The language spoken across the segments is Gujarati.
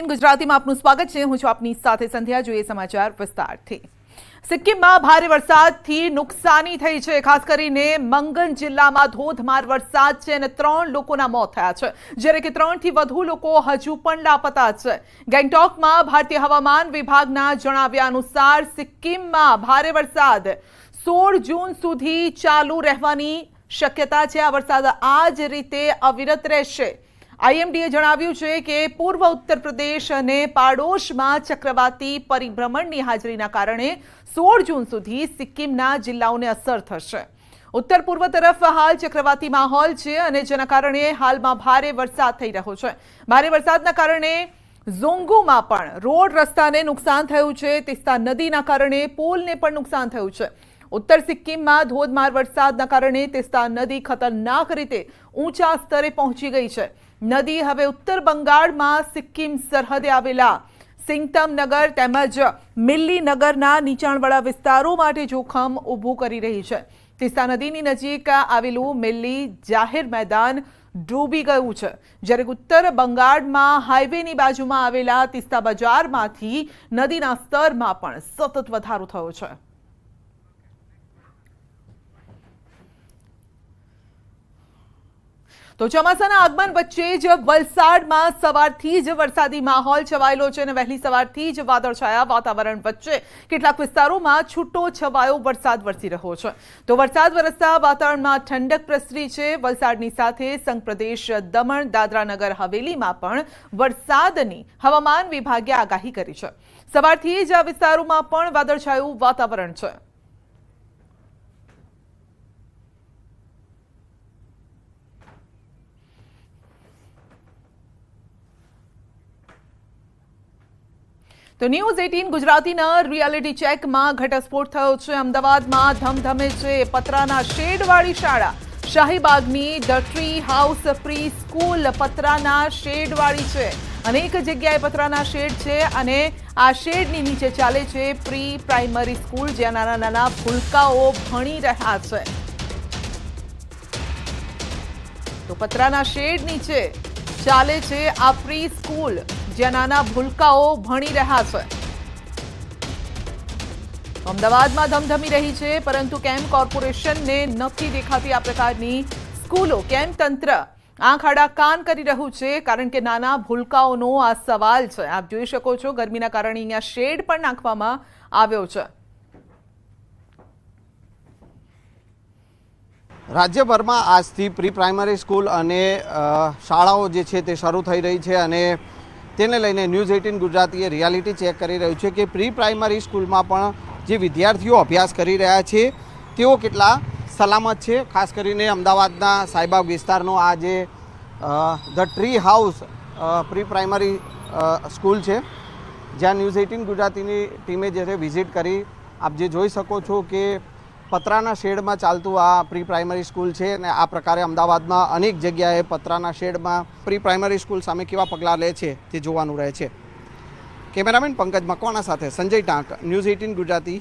18 ગુજરાતીમાં આપનું સ્વાગત છે। હું છું આપની સાથે સંધ્યા। જોઈએ સમાચાર વિસ્તારથી। સિક્કિમમાં ભારે વરસાદથી નુકસાની થઈ છે। ખાસ કરીને મંગન જિલ્લામાં ધોધમાર વરસાદ છે અને 3 લોકોના મોત થયા છે, જ્યારે કે 3 થી વધુ લોકો હજુ પણ લાપતા છે। ગેંગટોકમાં ભારતીય હવામાન વિભાગના જણાવ્યા અનુસાર સિક્કિમમાં ભારે વરસાદ 16 જૂન સુધી ચાલુ રહેવાની શક્યતા છે। આ વરસાદ આ જ રીતે અવિરત રહેશે। આઈએમડીએ જણાવ્યું છે કે પૂર્વ ઉત્તર પ્રદેશ અને પાડોશમાં ચક્રવાતી પરિભ્રમણની હાજરીના કારણે 16 જૂન સુધી સિક્કિમના જિલ્લાઓને અસર થશે। ઉત્તર પૂર્વ તરફ હાલ ચક્રવાતી માહોલ છે અને જેના કારણે હાલમાં ભારે વરસાદ થઈ રહ્યો છે। ભારે વરસાદના કારણે ઝોંગુમાં પણ રોડ રસ્તાને નુકસાન થયું છે। તિસ્તા નદીના કારણે પુલને પણ નુકસાન થયું છે। ઉત્તર સિક્કિમમાં ધોધમાર વરસાદના કારણે તિસ્તા નદી ખતરનાક રીતે ઊંચા સ્તરે પહોંચી ગઈ છે। નદી હવે ઉત્તર બંગાળમાં સિક્કિમ સરહદે આવેલા સિંગતમ નગર તેમજ મિલ્લી નગરના નીચાણવાળા વિસ્તારો માટે જોખમ ઊભું કરી રહી છે। તિસ્તા નદીની નજીક આવેલું મિલ્લી જાહેર મેદાન ડૂબી ગયું છે, જ્યારે ઉત્તર બંગાળમાં હાઈવેની બાજુમાં આવેલા તિસ્તા બજારમાંથી નદીના સ્તરમાં પણ સતત વધારો થયો છે। તો ચોમાસાના આગમન વચ્ચે જ વલસાડમાં સવારથી જ વરસાદી માહોલ છવાયેલો છે અને વહેલી સવારથી જ વાદળછાયા વાતાવરણ વચ્ચે કેટલાક વિસ્તારોમાં છૂટો છવાયો વરસાદ વરસી રહ્યો છે। તો વરસાદ વરસતા વાતાવરણમાં ઠંડક પ્રસરી છે। વલસાડની સાથે સંઘ પ્રદેશ દમણ દાદરા નગર હવેલીમાં પણ વરસાદની હવામાન વિભાગે આગાહી કરી છે। સવારથી જ આ વિસ્તારોમાં પણ વાદળછાયું વાતાવરણ છે। તો ન્યૂઝ 18 ગુજરાતીના રિયાલિટી ચેકમાં ઘટસ્ફોટ થયો છે। અમદાવાદમાં ધમધમે છે પતરાના શેડવાળી શાળા। શાહીબાગની the tree house pre school પતરાના શેડવાળી છે। અનેક જગ્યાએ પતરાના શેડ છે અને આ શેડની નીચે ચાલે છે પ્રી પ્રાઇમરી સ્કૂલ, જ્યાં નાના નાના ભૂલકાઓ ભણી રહ્યા છે। તો પતરાના શેડ નીચે ચાલે છે આ પ્રી સ્કૂલ, જ્યાં નાના ભૂલકાઓ ભણી રહ્યા છે। અમદાવાદમાં ધમધમી રહી છે, પરંતુ કેમ કોર્પોરેશનને નથી દેખાતી આ પ્રકારની સ્કૂલો? કેમ તંત્ર આંખ આડા કાન કરી રહ્યું છે? કારણ કે નાના ભૂલકાઓનો આ સવાલ છે। આપ જોઈ શકો છો ગરમીના કારણે અહીંયા શેડ પણ નાખવામાં આવ્યો છે। રાજ્યભરમાં આજથી પ્રી પ્રાઇમરી સ્કૂલ અને શાળાઓ જે છે તે શરૂ થઈ રહી છે અને તેને લઈને ન્યૂઝ 18 ગુજરાતીએ રિયાલિટી ચેક કરી રહ્યું છે કે પ્રી પ્રાઇમરી સ્કૂલમાં પણ જે વિદ્યાર્થીઓ અભ્યાસ કરી રહ્યા છે તેઓ કેટલા સલામત છે। ખાસ કરીને અમદાવાદના સાઈબાગ વિસ્તારનો આ જે the tree house pre primary school છે, જ્યાં ન્યૂઝ 18 ગુજરાતીની ટીમે જે છે વિઝિટ કરી આપ જે જોઈ શકો છો કે પતરાના શેડમાં ચાલતું આ પ્રી પ્રાઇમરી સ્કૂલ છે અને આ પ્રકારે અમદાવાદમાં અનેક જગ્યાએ પતરાના શેડમાં પ્રી પ્રાઇમરી સ્કૂલ સામે કેવા પગલાં લે છે તે જોવાનું રહે છે। કેમેરામેન પંકજ મકવાણા સાથે સંજય ટાંક, ન્યૂઝ 18 ગુજરાતી,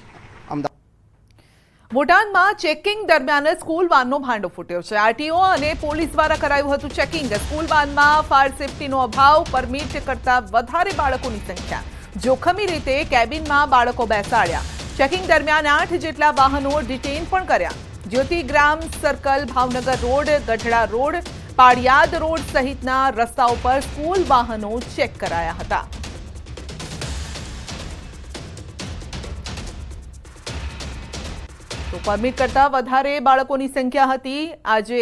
અમદાવાદ। બોટાદમાં ચેકિંગ દરમિયાન સ્કૂલ વાનનો ભાંડો ફૂટ્યો છે। આરટીઓ અને પોલીસ દ્વારા કરાયું હતું ચેકિંગ। સ્કૂલ વાનમાં ફાયર સેફટીનો અભાવ, પરમિટ કરતા વધારે બાળકોની સંખ્યા, જોખમી રીતે કેબિનમાં બાળકો બેસાડ્યા। ચેકિંગ દરમિયાન 8 જેટલા વાહનો ડિટેઇન પણ કર્યા। Jyotigram circle, Bhavnagar road, Gadhada road, Padiyad road સહિતના રસ્તાઓ પર સ્કૂલ વાહનો ચેક કરાયા હતા। તો પરમિટ કરતા વધારે બાળકોની સંખ્યા હતી। આજે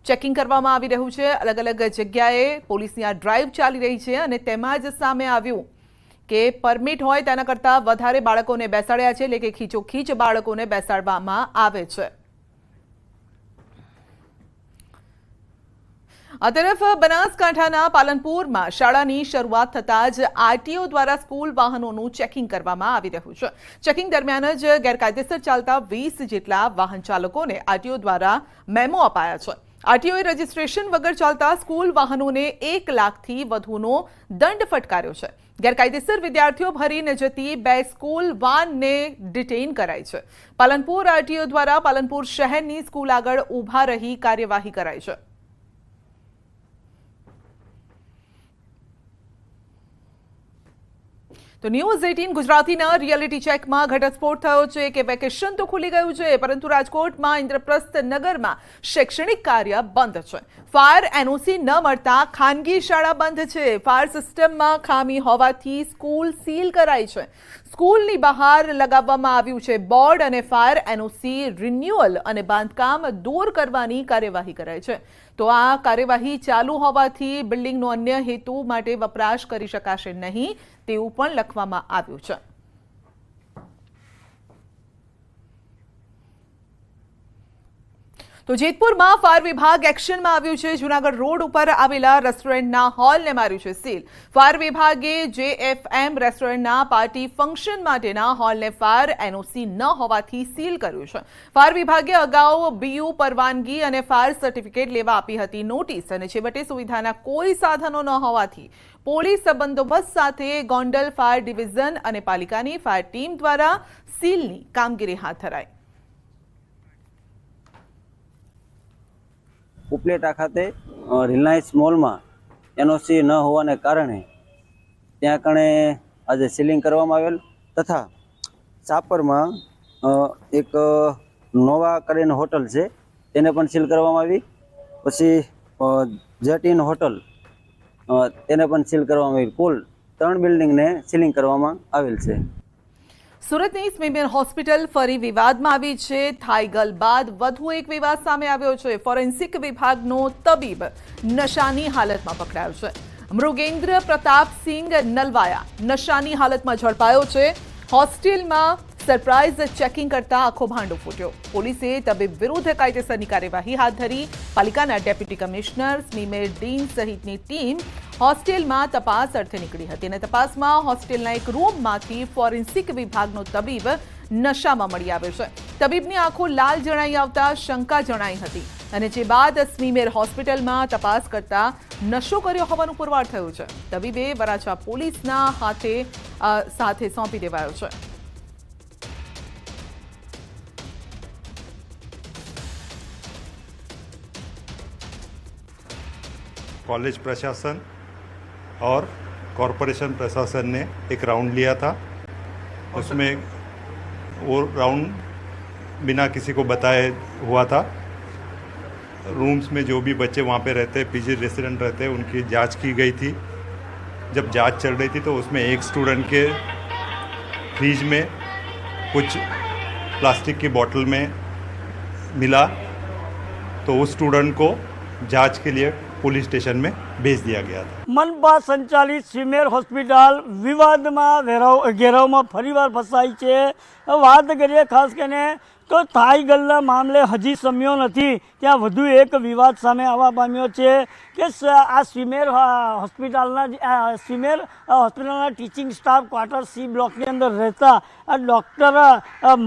ચેકિંગ કરવામાં આવી રહ્યું છે। અલગ અલગ જગ્યાએ પોલીસની આ ડ્રાઈવ ચાલી રહી છે અને તેમાં જ સામે આવ્યું કે પરમિટ હોય તેના કરતાં વધારે બાળકોને બેસાડ્યા છે, એટલે કે ખીચોખીચ બાળકોને બેસાડવામાં આવે છે। આ તરફ બનાસકાંઠાના પાલનપુરમાં શાળાની શરૂઆત થતાં જ આરટીઓ દ્વારા સ્કૂલ વાહનોનું ચેકિંગ કરવામાં આવી રહ્યું છે। ચેકિંગ દરમિયાન જ ગેરકાયદેસર ચાલતા 20 જેટલા વાહન ચાલકોને આરટીઓ દ્વારા મેમો અપાયા છે। આરટીઓએ રજીસ્ટ્રેશન વગર ચાલતા સ્કૂલ વાહનોને 1 લાખથી વધુનો દંડ ફટકાર્યો છે। ગેરકાયદેસર વિદ્યાર્થીઓ ભરીને જતી 2 સ્કૂલ વાનને ડિટેઇન કરાઈ છે। પાલનપુર આરટીઓ દ્વારા પાલનપુર શહેરની સ્કૂલ આગળ ઊભા રહી કાર્યવાહી કરાઈ છે। તો ન્યૂઝ 18 ગુજરાતીના રિયાલિટી ચેકમાં ઘટસ્ફોટ થયો છે કે વેકેશન તો ખુલી ગયું છે, પરંતુ રાજકોટમાં ઇન્દ્રપ્રસ્થ નગરમાં શૈક્ષણિક કાર્ય બંધ છે. ફાયર એનઓસી ન મળતા ખાનગી શાળા બંધ છે. ફાયર સિસ્ટમમાં ખામી હોવાથી સ્કૂલ સીલ કરાઈ છે. સ્કૂલની બહાર લગાવવામાં આવ્યું છે બોર્ડ અને ફાયર એનઓસી રિન્યુઅલ અને બાંધકામ દૂર કરવાની કાર્યવાહી કરાઈ છે. તો આ કાર્યવાહી ચાલુ હોવાથી બિલ્ડિંગનો અન્ય હેતુ માટે વપરાશ કરી શકાશે નહીં તેવું પણ લખવામાં આવ્યું છે. તો જેતપુરમાં ફાયર વિભાગ એક્શનમાં આવ્યું છે. જૂનાગઢ રોડ ઉપર આવેલા રેસ્ટોરન્ટના હોલને માર્યું છે સીલ. ફાયર વિભાગે JFM રેસ્ટોરન્ટના પાર્ટી ફંક્શન માટેના હોલને ફાયર એનઓસી ન હોવાથી સીલ કર્યું છે. ફાયર વિભાગે અગાઉ BU પરવાનગી અને ફાયર સર્ટિફિકેટ લેવા આપી હતી નોટિસ, અને છેવટે સુવિધાના કોઈ સાધનો ન હોવાથી પોલીસ બંદોબસ્ત સાથે ગોંડલ ફાયર ડિવિઝન અને પાલિકાની ફાયર ટીમ દ્વારા સીલની કામગીરી હાથ ધરાઈ. ઉપલેટા ખાતે રિલાયન્સ મોલમાં એનઓસી ન હોવાને કારણે ત્યાં કણે આજે સીલિંગ કરવામાં આવેલ, તથા સાપરમાં એક નોવા કરીને હોટલ છે તેને પણ સીલ કરવામાં આવી. પછી જેટ ઇન હોટલ તેને પણ સીલ કરવામાં આવી. કુલ 3 બિલ્ડિંગને સીલિંગ કરવામાં આવેલ છે. સુરતની સ્મીમેર હોસ્પિટલ ફરી વિવાદમાં આવી છે. થાઈગલ બાદ વધુ એક વિવાદ સામે આવ્યો છે. ફોરેન્સિક વિભાગનો તબીબ નશાની હાલતમાં પકડાયો છે. મૃગેન્દ્ર પ્રતાપસિંહ નલવાયા નશાની હાલતમાં ઝડપાયો છે. હોસ્ટેલમાં સરપ્રાઇઝ ચેકિંગ કરતા આખો ભાંડો ફૂટ્યો. પોલીસે તબીબ વિરુદ્ધ કાયદેસરની કાર્યવાહી હાથ ધરી. પાલિકાના ડેપ્યુટી કમિશનર, સ્મીમેર ડીન સહિતની ટીમ હોસ્ટેલમાં તપાસ અર્થે નીકળી હતી, અને તપાસમાં હોસ્ટેલના એક રૂમમાંથી ફોરેન્સિક વિભાગનો તબીબ નશામાં મળી આવ્યો છે. તબીબની આંખો લાલ જણાઈ આવતા શંકા જણાઈ હતી, અને જે બાદ સ્મીમેર હોસ્પિટલમાં તપાસ કરતા નશો કર્યો હોવાનું પુરવાર થયું છે. તબીબે વરાછા પોલીસના સાથે સોંપી દેવાયો છે. कॉलेज प्रशासन और कॉरपोरेशन प्रशासन ने एक राउंड लिया था. उसमें वो राउंड बिना किसी को बताए हुआ था. रूम्स में जो भी बच्चे वहाँ पे रहते, पीजी रेसिडेंट रहते, उनकी जांच की गई थी. जब जांच चल रही थी तो उसमें एक स्टूडेंट के फ्रिज में कुछ प्लास्टिक की बोतल में मिला, तो उस स्टूडेंट को जांच के लिए पुलिस स्टेशन में भेज दिया गया था. मनपा संचालित स्मीमेर હોસ્પિટલ વિવાદમાં ઘેરાવમાં ફરીવાર ફસાઈ છે. વાત કરીએ ખાસ કરીને તો થાઈગલના મામલે હજી સમ્યો નથી, ત્યાં વધુ એક વિવાદ સામે આવવા પામ્યો છે કે આ સ્મીમેર હોસ્પિટલના ટીચિંગ સ્ટાફ ક્વાર્ટર C બ્લોકની અંદર રહેતા ડૉક્ટર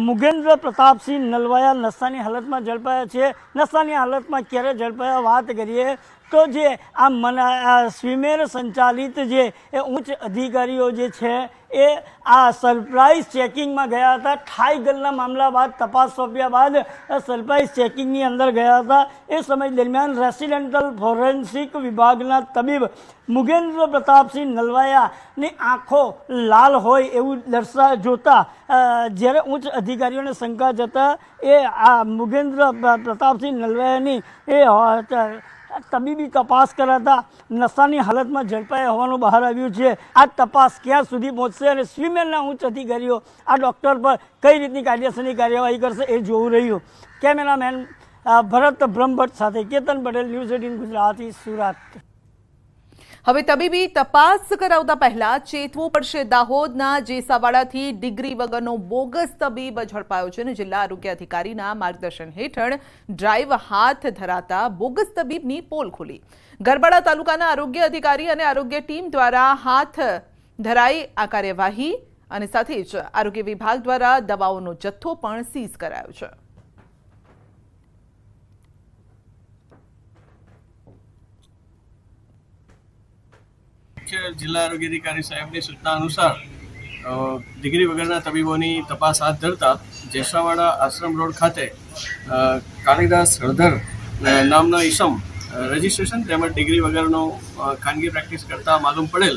મુગેન્દ્ર પ્રતાપસિંહ નલવાયા નશાની હાલતમાં ઝડપાયા છે. નશાની હાલતમાં ક્યારે ઝડપાયા વાત કરીએ તો જે આ સ્મીમેર સંચાલિત જે ઉચ્ચ અધિકારીઓ જે છે એ આ સરપ્રાઇઝ ચેકિંગમાં ગયા હતા. થાઈગલના મામલા બાદ તપાસ સોંપ્યા બાદ સરપ્રાઇઝ ચેકિંગની અંદર ગયા હતા. એ સમય દરમિયાન રેસિડેન્ટલ ફોરેન્સિક વિભાગના તબીબ મુગેન્દ્ર પ્રતાપસિંહ નલવાયાની આંખો લાલ હોય એવું જોતા જ્યારે ઉચ્ચ અધિકારીઓને શંકા જતા એ આ મુગેન્દ્ર પ્રતાપસિંહ નલવાયાની એ તબીબી તપાસ કરાતા નશાની હાલતમાં ઝડપાયા હોવાનું બહાર આવ્યું છે. આ તપાસ ક્યાં સુધી પહોંચશે અને સ્વીમેરના ઉચ્ચ અધિકારીઓ આ ડૉક્ટર પર કઈ રીતની કાયદેસરની કાર્યવાહી કરશે એ જોવું રહ્યું. કેમેરામેન ભરત બ્રહ્મભટ્ટ સાથે કેતન પટેલ, ન્યૂઝ 18 ગુજરાતી, સુરત. હવે તબીબી તપાસ કરાવતા પહેલા ચેતવું પડશે. દાહોદના જેસાવાડાથી ડિગ્રી વગરનો બોગસ તબીબ ઝડપાયો છે, અને જિલ્લા આરોગ્ય અધિકારીના માર્ગદર્શન હેઠળ ડ્રાઈવ હાથ ધરાતા બોગસ તબીબની પોલ ખુલી. ગરબાડા તાલુકાના આરોગ્ય અધિકારી અને આરોગ્ય ટીમ દ્વારા હાથ ધરાઈ આ કાર્યવાહી, અને સાથે જ આરોગ્ય વિભાગ દ્વારા દવાઓનો જથ્થો પણ સીઝ કરાયો છે. જિલ્લા આરોગ્ય અધિકારી સાહેબની સૂચના અનુસાર ડિગ્રી વગરના તબીબોની તપાસ હાથ ધરતા જેસાવાડા આશ્રમ રોડ ખાતે કાલિદાસ હળધર નામનો ઈસમ રજિસ્ટ્રેશન તેમજ ડિગ્રી વગરનો ખાનગી પ્રેક્ટિસ કરતા માલુમ પડેલ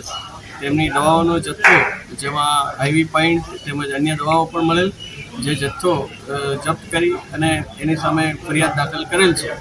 તેમની દવાઓનો જથ્થો જેમાં આઈવી પોઈન્ટ તેમજ અન્ય દવાઓ પણ મળેલ, જે જથ્થો જપ્ત કરી અને એની સામે ફરિયાદ દાખલ કરેલ છે।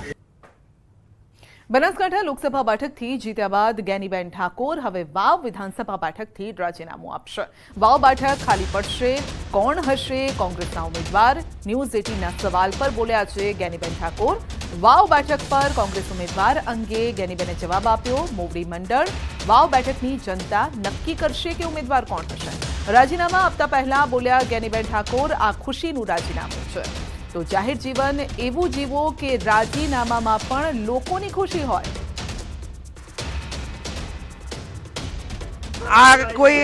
બનાસકાંઠા લોકસભા બેઠકથી જીત્યા બાદ જ્ઞાનીબેન ઠાકોર હવે વાવ વિધાનસભા બેઠકથી રાજીનામું આપશે। વાવ બેઠક ખાલી પડશે, કોણ હશે કોંગ્રેસના ઉમેદવાર? ન્યૂઝ 18ના સવાલ પર બોલ્યા છે જ્ઞાનીબેન ઠાકોર। વાવ બેઠક પર કોંગ્રેસ ઉમેદવાર અંગે જ્ઞાનીબેને જવાબ આપ્યો। મોવડી મંડળ વાવ બેઠકની जनता નક્કી કરશે કે ઉમેદવાર કોણ હશે। રાજીનામા આપતા પહેલા બોલ્યા જ્ઞાનીબેન ઠાકોર, આ ખુશીનું રાજીનામું છે। तो जाहिर जीवन एवं जीवो के राजीनामामां पण लोकोनी खुशी होय। आ कोई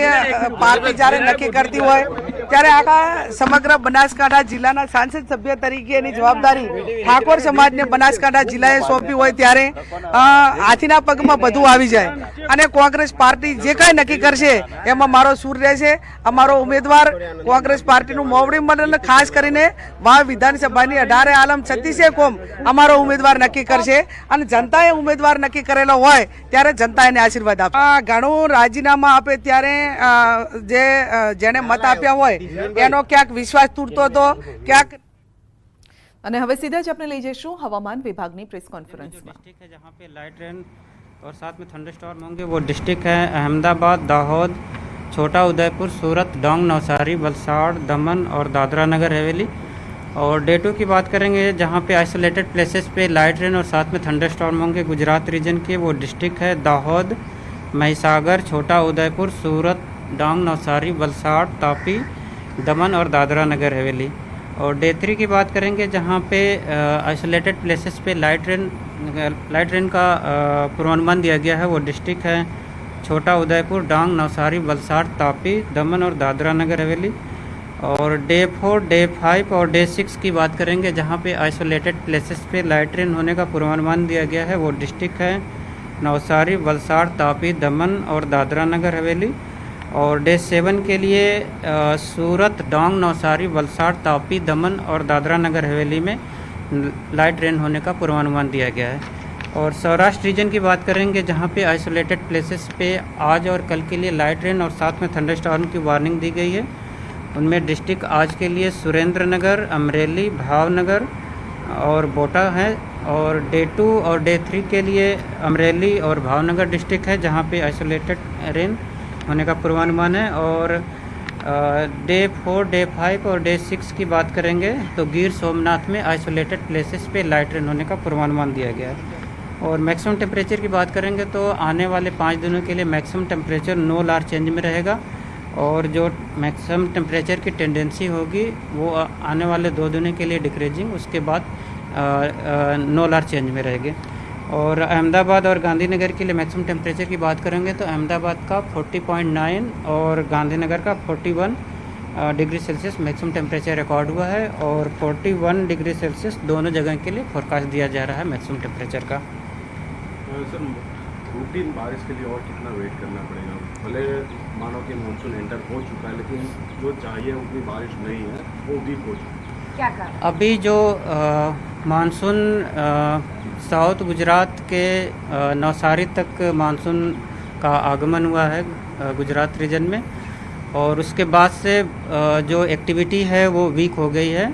पार्टी જ્યારે નક્કી કરતી હોય ત્યારે આખા સમગ્ર બનાસકાંઠા જિલ્લાના સાંસદ સભ્ય તરીકે એની જવાબદારી ઠાકોર સમાજને બનાસકાંઠા જિલ્લાએ સોંપી હોય ત્યારે હાથીના પગમાં બધું આવી જાય અને કોંગ્રેસ પાર્ટી જે કાંઈ નક્કી કરશે એમાં મારો સૂર રહેશે। અમારો ઉમેદવાર કોંગ્રેસ પાર્ટીનું મોવડી મંડળ ખાસ કરીને વાવ વિધાનસભાની 18 આલમ 36 કોમ અમારો ઉમેદવાર નક્કી કરશે અને જનતાએ ઉમેદવાર નક્કી કરેલો હોય ત્યારે જનતા એને આશીર્વાદ આપે। ઘણું રાજીનામા આપે ત્યારે જે જેને મત આપ્યા હોય એનો ક્યાંક વિશ્વાસ તૂટતો હતો, ક્યાંક। અને હવે સીધા જ આપણે લઈ જઈશું હવામાન વિભાગની પ્રેસ કોન્ફરન્સમાં। डिस्ट्रिक्ट है जहाँ पे लाइट रेन और साथ में थंडरस्टॉर्म होंगे, वो डिस्ट्रिक्ट है अहमदाबाद, दाहोद, छोटा उदयपुर, सूरत, डांग, नवसारी, वलसाड़, दमन और दादरा नगर हवेली। और डे 2 की बात करेंगे जहाँ पे आइसोलेटेड प्लेसेस पे लाइट रेन और साथ में थंडरस्टॉर्म होंगे गुजरात रीजन के, वो डिस्ट्रिक्ट है दाहोद, महिसागर, छोटा उदयपुर, सूरत, डांग, नवसारी, वलसाड़, तापी, दमन और दादरा नगर हवेली। और डे 3 की बात करेंगे जहाँ पे आइसोलेटेड प्लेसेस पे लाइट रेन का पूर्वानुमान दिया गया है, वो डिस्ट्रिक्ट है छोटा उदयपुर, डांग, नवसारी, वलसाड़, तापी, दमन और दादरा नगर हवेली। और डे 4, डे 5 और डे 6 की बात करेंगे जहाँ पे आइसोलेटेड प्लेसेस पे लाइट रेन होने का पूर्वानुमान दिया गया है, वो डिस्ट्रिक्ट है नवसारी, वलसाड़, तापी, दमन और दादरा नगर हवेली। और डे 7 के लिए सूरत, डांग, नवसारी, वलसाड़, तापी, दमन और दादरा नगर हवेली में लाइट रेन होने का पूर्वानुमान दिया गया है। और सौराष्ट्र रीजन की बात करेंगे जहाँ पे आइसोलेटेड प्लेसेस पे आज और कल के लिए लाइट रेन और साथ में थंडरस्टॉर्म की वार्निंग दी गई है। उनमें डिस्ट्रिक्ट आज के लिए सुरेंद्र नगर, अमरेली, भावनगर और बोटा है। और डे 2 और डे 3 के लिए अमरेली और भावनगर डिस्ट्रिक्ट है जहाँ पे आइसोलेटेड रेन होने का पूर्वानुमान है। और डे 4, डे 5 और डे 6 की बात करेंगे तो गिर सोमनाथ में आइसोलेटेड प्लेसेस पे लाइट रेन होने का पूर्वानुमान दिया गया है। और मैक्सिमम टेम्परेचर की बात करेंगे तो आने वाले 5 दिनों के लिए मैक्सिमम टेम्परेचर नो लार्ज चेंज में रहेगा। और जो मैक्सिमम टेम्परेचर की टेंडेंसी होगी वो आने वाले 2 दिनों के लिए डिक्रीजिंग, उसके बाद नो लार्ज चेंज में रहेगी। और अहमदाबाद और गांधीनगर के लिए मैक्सिमम टेम्परेचर की बात करेंगे तो अहमदाबाद का 40.9 और गांधीनगर का 41 degree Celsius maximum temperature record हुआ है। और 41 डिग्री सेल्सियस दोनों जगह के लिए फोरकास्ट दिया जा रहा है मैक्सिमम टेम्परेचर का। सर, रूटीन बारिश के लिए और कितना वेट करना पड़ेगा? भले मानो कि मानसून एंटर हो चुका है लेकिन जो चाहिए उतनी बारिश नहीं है, वो वीक हो चुकी है। क्या अभी जो मानसून साउथ गुजरात के नवसारी तक मानसून का आगमन हुआ है गुजरात रीजन में, और उसके बाद से जो एक्टिविटी है वो वीक हो गई है।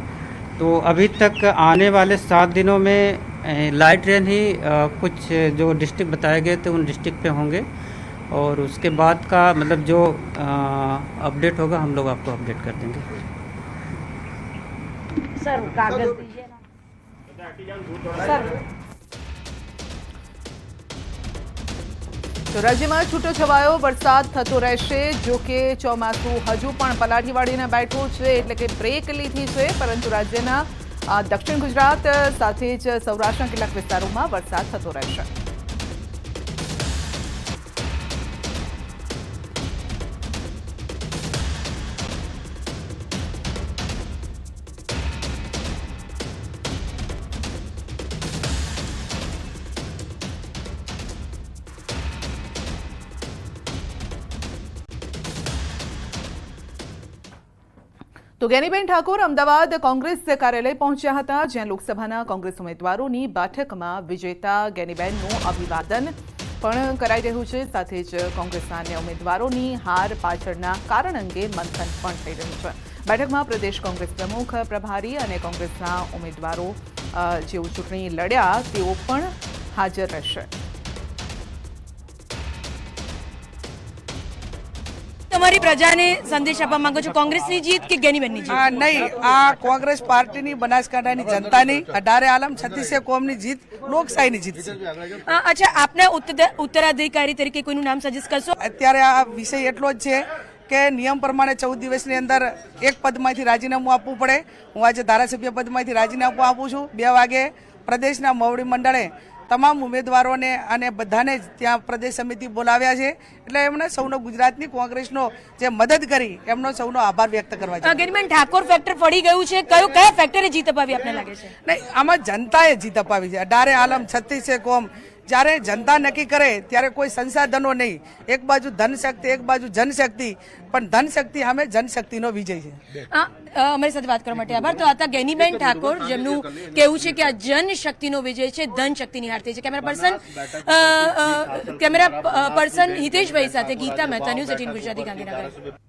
तो अभी तक आने वाले 7 दिनों में लाइट रेन ही कुछ जो डिस्ट्रिक्ट बताए गए थे उन डिस्ट्रिक्ट पे होंगे। और उसके बाद का मतलब जो अपडेट होगा हम लोग आपको अपडेट कर देंगे। सर कागज दीजिए ना सर। तो राज्यમાં છૂટોછવાયો વરસાદ થતો રહેશે। જો કે ચોમાસું હજુ પણ પલાઠી વાળીને બેઠું છે, એટલે કે બ્રેક લીધી છે, પરંતુ રાજ્યના દક્ષિણ ગુજરાત સાથે જ સૌરાષ્ટ્રના કેટલાક વિસ્તારોમાં વરસાદ થતો રહેશે। તો જ્ઞાનીબેન ઠાકોર અમદાવાદ કોંગ્રેસ કાર્યાલય પહોંચ્યા હતા, જ્યાં લોકસભાના કોંગ્રેસ ઉમેદવારોની બેઠકમાં વિજેતા જ્ઞાનીબેનનું અભિવાદન પણ કરાઈ રહ્યું છે. સાથે જ કોંગ્રેસના અન્ય ઉમેદવારોની હાર પાછળના કારણ અંગે મંથન પણ થઈ રહ્યું છે. બેઠકમાં પ્રદેશ કોંગ્રેસ પ્રમુખ, પ્રભારી અને કોંગ્રેસના ઉમેદવારો જેઓ ચૂંટણી લડ્યા તેઓ પણ હાજર રહેશે. તમારી પ્રજાને સંદેશ આપવા માંગો છો, કોંગ્રેસની જીત કે ગેનીબેનની જીત? નહીં, આ કોંગ્રેસ પાર્ટીની, બનાસકાંઠાની જનતાની, 18 આલમ 36 કોમની જીત, લોકશાહીની જીત છે. અચ્છા, આપના ઉત્તરાધિકારી તરીકે કોઈનું નામ સજેસ્ટ કરશો? અત્યારે આ વિષય એટલો જ છે કે નિયમ પ્રમાણે 14 દિવસની અંદર એક પદમાંથી રાજીનામું આપવું પડે. હું આજે ધારાસભ્ય પદમાંથી રાજીનામું આપું છું. 2 વાગે પ્રદેશના મોવડી મંડળે તમામ ઉમેદવારોને અને બધાને જ ત્યાં પ્રદેશ સમિતિ બોલાવ્યા છે. એટલે એમણે સૌનો, ગુજરાતની કોંગ્રેસનો જે મદદ કરી એમનો સૌનો આભાર વ્યક્ત કરવા છે. ગેનીબેન, ઠાકોર ફેક્ટર પડી ગયું છે, કયા ફેક્ટરે જીત અપાવી આપને લાગે છે? નહીં, આમાં જનતાએ જીત અપાવી છે. 18 આલમ 36 કોમ. જ્યારે જનતા નક્કી કરે ત્યારે કોઈ સંસાધનો નહીં, એક બાજુ ધનશક્તિ, એક બાજુ જનશક્તિ, પણ ધનશક્તિ સામે જનશક્તિનો વિજય છે. અમારી સાથે વાત કરવા માટે આભાર. તો હતા ગેનીબેન ઠાકોર, જેમનું કહેવું છે કે આ જનશક્તિનો વિજય છે, ધનશક્તિની હાર થઈ છે. કેમેરા પર્સન હિતેશભાઈ સાથે ગીતા મહેતા, ન્યૂઝ 18 ગુજરાતી, ગાંધીનગર.